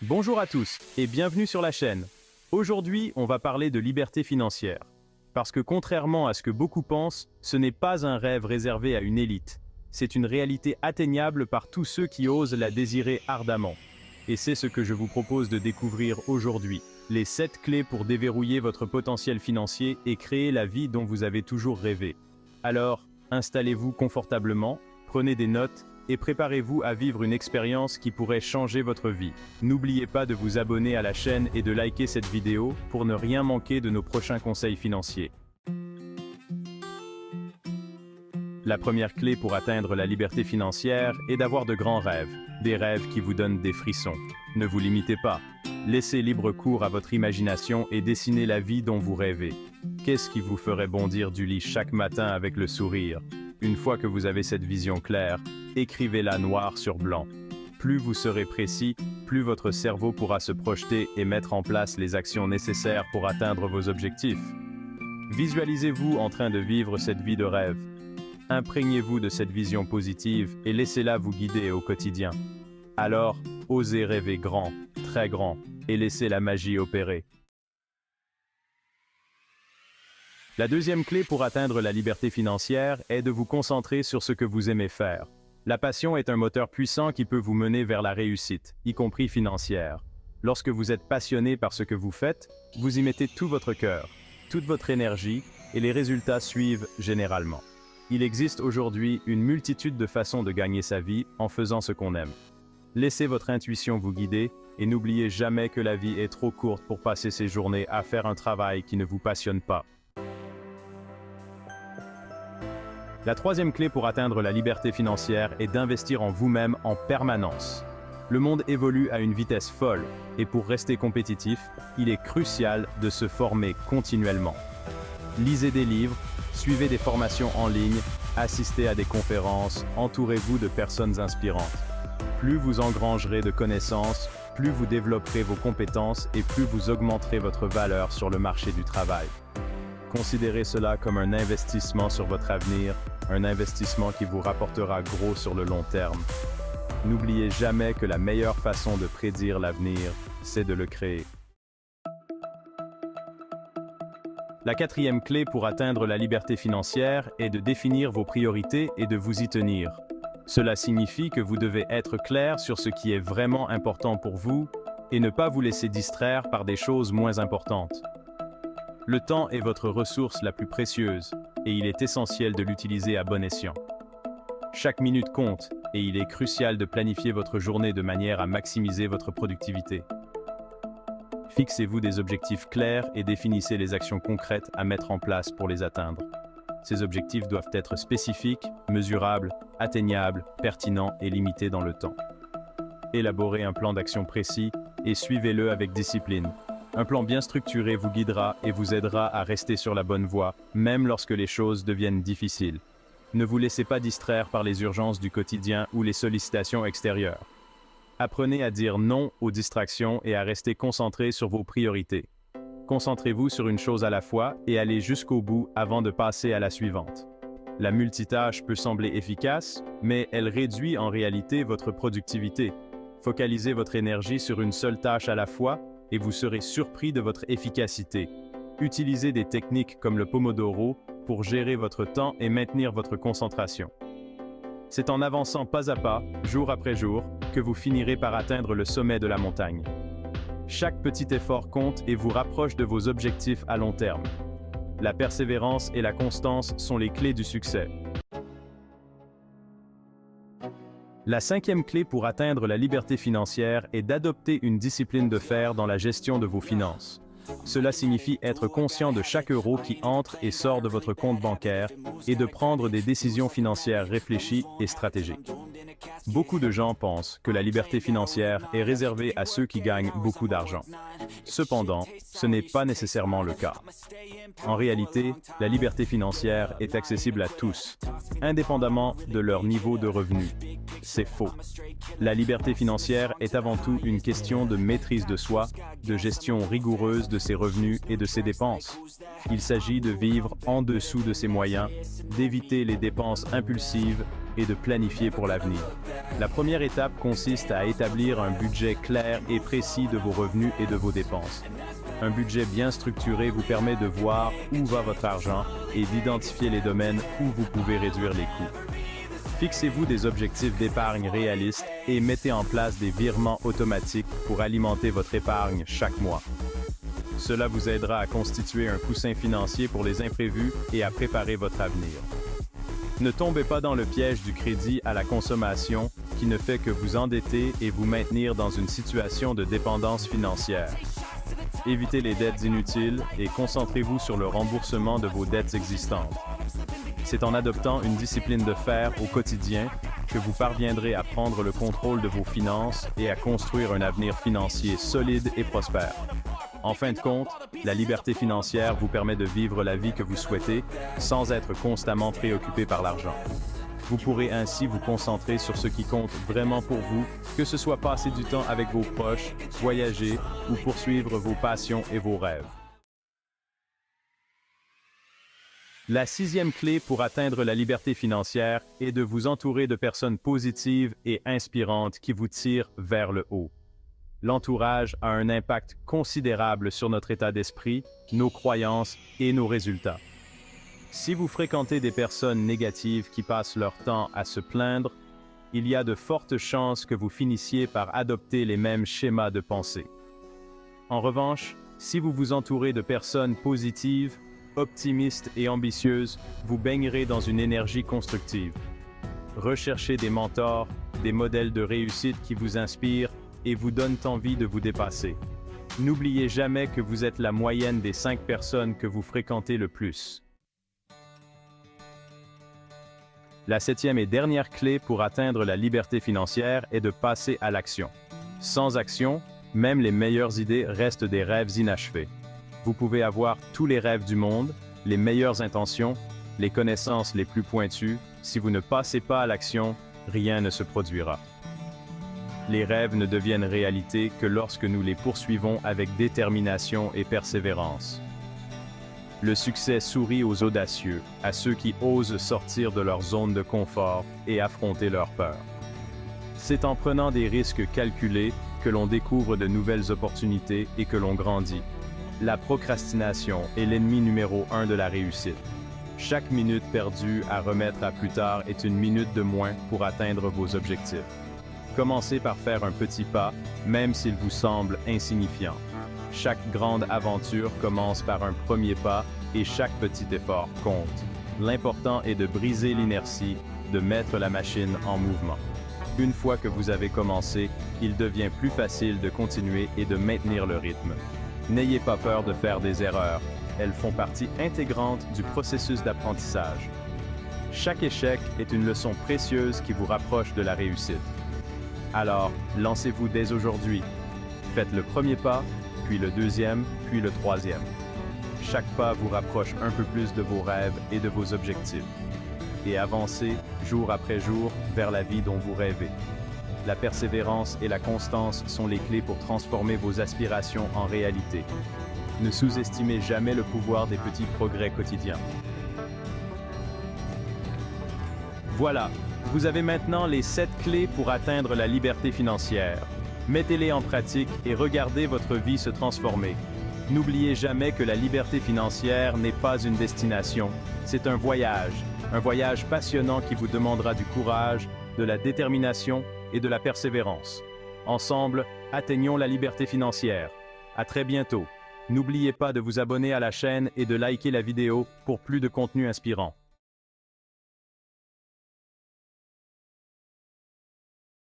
Bonjour à tous et bienvenue sur la chaîne. Aujourd'hui, on va parler de liberté financière. Parce que contrairement à ce que beaucoup pensent, ce n'est pas un rêve réservé à une élite. C'est une réalité atteignable par tous ceux qui osent la désirer ardemment. Et c'est ce que je vous propose de découvrir aujourd'hui. Les 7 clés pour déverrouiller votre potentiel financier et créer la vie dont vous avez toujours rêvé. Alors, installez-vous confortablement, prenez des notes et préparez-vous à vivre une expérience qui pourrait changer votre vie. N'oubliez pas de vous abonner à la chaîne et de liker cette vidéo pour ne rien manquer de nos prochains conseils financiers. La première clé pour atteindre la liberté financière est d'avoir de grands rêves, des rêves qui vous donnent des frissons. Ne vous limitez pas. Laissez libre cours à votre imagination et dessinez la vie dont vous rêvez. Qu'est-ce qui vous ferait bondir du lit chaque matin avec le sourire? Une fois que vous avez cette vision claire, écrivez-la noir sur blanc. Plus vous serez précis, plus votre cerveau pourra se projeter et mettre en place les actions nécessaires pour atteindre vos objectifs. Visualisez-vous en train de vivre cette vie de rêve. Imprégnez-vous de cette vision positive et laissez-la vous guider au quotidien. Alors, osez rêver grand, très grand, et laissez la magie opérer. La deuxième clé pour atteindre la liberté financière est de vous concentrer sur ce que vous aimez faire. La passion est un moteur puissant qui peut vous mener vers la réussite, y compris financière. Lorsque vous êtes passionné par ce que vous faites, vous y mettez tout votre cœur, toute votre énergie, et les résultats suivent généralement. Il existe aujourd'hui une multitude de façons de gagner sa vie en faisant ce qu'on aime. Laissez votre intuition vous guider et n'oubliez jamais que la vie est trop courte pour passer ses journées à faire un travail qui ne vous passionne pas. La troisième clé pour atteindre la liberté financière est d'investir en vous-même en permanence. Le monde évolue à une vitesse folle et pour rester compétitif, il est crucial de se former continuellement. Lisez des livres, suivez des formations en ligne, assistez à des conférences, entourez-vous de personnes inspirantes. Plus vous engrangerez de connaissances, plus vous développerez vos compétences et plus vous augmenterez votre valeur sur le marché du travail. Considérez cela comme un investissement sur votre avenir, un investissement qui vous rapportera gros sur le long terme. N'oubliez jamais que la meilleure façon de prédire l'avenir, c'est de le créer. La quatrième clé pour atteindre la liberté financière est de définir vos priorités et de vous y tenir. Cela signifie que vous devez être clair sur ce qui est vraiment important pour vous et ne pas vous laisser distraire par des choses moins importantes. Le temps est votre ressource la plus précieuse et il est essentiel de l'utiliser à bon escient. Chaque minute compte et il est crucial de planifier votre journée de manière à maximiser votre productivité. Fixez-vous des objectifs clairs et définissez les actions concrètes à mettre en place pour les atteindre. Ces objectifs doivent être spécifiques, mesurables, atteignables, pertinents et limités dans le temps. Élaborez un plan d'action précis et suivez-le avec discipline. Un plan bien structuré vous guidera et vous aidera à rester sur la bonne voie, même lorsque les choses deviennent difficiles. Ne vous laissez pas distraire par les urgences du quotidien ou les sollicitations extérieures. Apprenez à dire non aux distractions et à rester concentré sur vos priorités. Concentrez-vous sur une chose à la fois et allez jusqu'au bout avant de passer à la suivante. La multitâche peut sembler efficace, mais elle réduit en réalité votre productivité. Focalisez votre énergie sur une seule tâche à la fois et vous serez surpris de votre efficacité. Utilisez des techniques comme le Pomodoro pour gérer votre temps et maintenir votre concentration. C'est en avançant pas à pas, jour après jour, que vous finirez par atteindre le sommet de la montagne. Chaque petit effort compte et vous rapproche de vos objectifs à long terme. La persévérance et la constance sont les clés du succès. La cinquième clé pour atteindre la liberté financière est d'adopter une discipline de fer dans la gestion de vos finances. Cela signifie être conscient de chaque euro qui entre et sort de votre compte bancaire et de prendre des décisions financières réfléchies et stratégiques. Beaucoup de gens pensent que la liberté financière est réservée à ceux qui gagnent beaucoup d'argent. Cependant, ce n'est pas nécessairement le cas. En réalité, la liberté financière est accessible à tous, indépendamment de leur niveau de revenu. C'est faux. La liberté financière est avant tout une question de maîtrise de soi, de gestion rigoureuse de ses revenus et de ses dépenses. Il s'agit de vivre en dessous de ses moyens, d'éviter les dépenses impulsives et de planifier pour l'avenir. La première étape consiste à établir un budget clair et précis de vos revenus et de vos dépenses. Un budget bien structuré vous permet de voir où va votre argent et d'identifier les domaines où vous pouvez réduire les coûts. Fixez-vous des objectifs d'épargne réalistes et mettez en place des virements automatiques pour alimenter votre épargne chaque mois. Cela vous aidera à constituer un coussin financier pour les imprévus et à préparer votre avenir. Ne tombez pas dans le piège du crédit à la consommation qui ne fait que vous endetter et vous maintenir dans une situation de dépendance financière. Évitez les dettes inutiles et concentrez-vous sur le remboursement de vos dettes existantes. C'est en adoptant une discipline de fer au quotidien que vous parviendrez à prendre le contrôle de vos finances et à construire un avenir financier solide et prospère. En fin de compte, la liberté financière vous permet de vivre la vie que vous souhaitez sans être constamment préoccupé par l'argent. Vous pourrez ainsi vous concentrer sur ce qui compte vraiment pour vous, que ce soit passer du temps avec vos proches, voyager ou poursuivre vos passions et vos rêves. La sixième clé pour atteindre la liberté financière est de vous entourer de personnes positives et inspirantes qui vous tirent vers le haut. L'entourage a un impact considérable sur notre état d'esprit, nos croyances et nos résultats. Si vous fréquentez des personnes négatives qui passent leur temps à se plaindre, il y a de fortes chances que vous finissiez par adopter les mêmes schémas de pensée. En revanche, si vous vous entourez de personnes positives, optimistes et ambitieuses, vous baignerez dans une énergie constructive. Recherchez des mentors, des modèles de réussite qui vous inspirent et vous donnent envie de vous dépasser. N'oubliez jamais que vous êtes la moyenne des 5 personnes que vous fréquentez le plus. La septième et dernière clé pour atteindre la liberté financière est de passer à l'action. Sans action, même les meilleures idées restent des rêves inachevés. Vous pouvez avoir tous les rêves du monde, les meilleures intentions, les connaissances les plus pointues. Si vous ne passez pas à l'action, rien ne se produira. Les rêves ne deviennent réalité que lorsque nous les poursuivons avec détermination et persévérance. Le succès sourit aux audacieux, à ceux qui osent sortir de leur zone de confort et affronter leurs peurs. C'est en prenant des risques calculés que l'on découvre de nouvelles opportunités et que l'on grandit. La procrastination est l'ennemi numéro 1 de la réussite. Chaque minute perdue à remettre à plus tard est une minute de moins pour atteindre vos objectifs. Commencez par faire un petit pas, même s'il vous semble insignifiant. Chaque grande aventure commence par un premier pas et chaque petit effort compte. L'important est de briser l'inertie, de mettre la machine en mouvement. Une fois que vous avez commencé, il devient plus facile de continuer et de maintenir le rythme. N'ayez pas peur de faire des erreurs. Elles font partie intégrante du processus d'apprentissage. Chaque échec est une leçon précieuse qui vous rapproche de la réussite. Alors, lancez-vous dès aujourd'hui. Faites le premier pas, puis le deuxième, puis le troisième. Chaque pas vous rapproche un peu plus de vos rêves et de vos objectifs. Et avancez, jour après jour, vers la vie dont vous rêvez. La persévérance et la constance sont les clés pour transformer vos aspirations en réalité. Ne sous-estimez jamais le pouvoir des petits progrès quotidiens. Voilà, vous avez maintenant les 7 clés pour atteindre la liberté financière. Mettez-les en pratique et regardez votre vie se transformer. N'oubliez jamais que la liberté financière n'est pas une destination, c'est un voyage passionnant qui vous demandera du courage, de la détermination et de la persévérance. Ensemble, atteignons la liberté financière. À très bientôt. N'oubliez pas de vous abonner à la chaîne et de liker la vidéo pour plus de contenu inspirant.